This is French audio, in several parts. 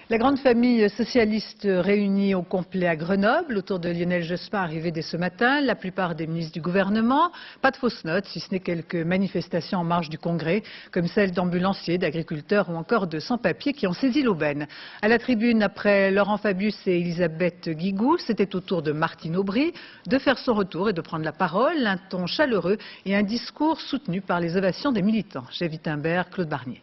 La grande famille socialiste réunie au complet à Grenoble, autour de Lionel Jospin arrivé dès ce matin, la plupart des ministres du gouvernement. Pas de fausses notes, si ce n'est quelques manifestations en marge du Congrès, comme celle d'ambulanciers, d'agriculteurs ou encore de sans-papiers qui ont saisi l'aubaine. À la tribune, après Laurent Fabius et Elisabeth Guigou, c'était au tour de Martine Aubry de faire son retour et de prendre la parole, un ton chaleureux et un discours soutenu par les ovations des militants. Jay Wittenberg, Claude Barnier.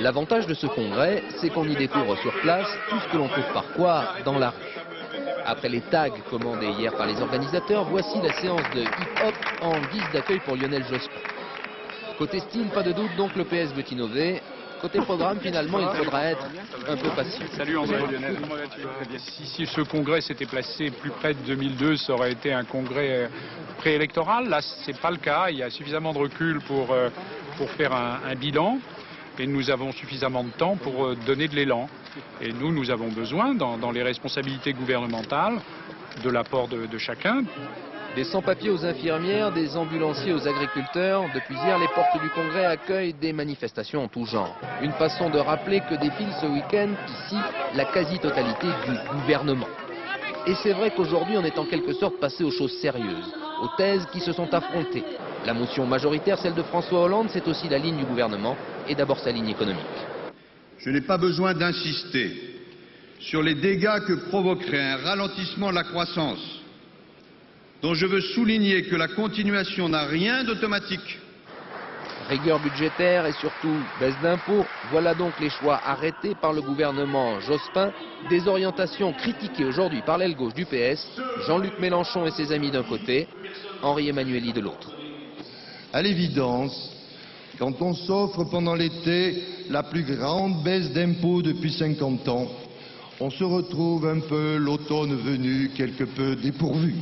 L'avantage de ce congrès, c'est qu'on y découvre sur place tout ce que l'on trouve parfois dans la rue. Après les tags commandés hier par les organisateurs, voici la séance de hip-hop en guise d'accueil pour Lionel Jospin. Côté style, pas de doute, donc le PS veut innover. Côté programme, finalement, il faudra être un peu patient. Salut André. Si ce congrès s'était placé plus près de 2002, ça aurait été un congrès préélectoral. Là, c'est pas le cas. Il y a suffisamment de recul pour faire un bilan. Et nous avons suffisamment de temps pour donner de l'élan. Et nous avons besoin, dans les responsabilités gouvernementales, de l'apport de chacun. Des sans-papiers aux infirmières, des ambulanciers aux agriculteurs, depuis hier, les portes du Congrès accueillent des manifestations en tout genre. Une façon de rappeler que défile ce week-end, ici, la quasi-totalité du gouvernement. Et c'est vrai qu'aujourd'hui, on est en quelque sorte passé aux choses sérieuses, aux thèses qui se sont affrontées. La motion majoritaire, celle de François Hollande, c'est aussi la ligne du gouvernement, et d'abord sa ligne économique. Je n'ai pas besoin d'insister sur les dégâts que provoquerait un ralentissement de la croissance, dont je veux souligner que la continuation n'a rien d'automatique. Rigueur budgétaire et surtout baisse d'impôts, voilà donc les choix arrêtés par le gouvernement Jospin, des orientations critiquées aujourd'hui par l'aile gauche du PS, Jean-Luc Mélenchon et ses amis d'un côté, Henri Emmanuelli de l'autre. À l'évidence, quand on s'offre pendant l'été la plus grande baisse d'impôts depuis 50 ans, on se retrouve un peu l'automne venu quelque peu dépourvu.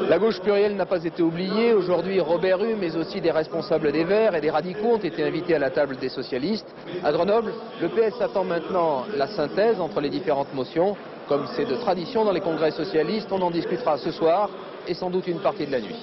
La gauche plurielle n'a pas été oubliée. Aujourd'hui, Robert Hue, mais aussi des responsables des Verts et des radicaux ont été invités à la table des socialistes. À Grenoble, le PS attend maintenant la synthèse entre les différentes motions. Comme c'est de tradition dans les congrès socialistes, on en discutera ce soir et sans doute une partie de la nuit.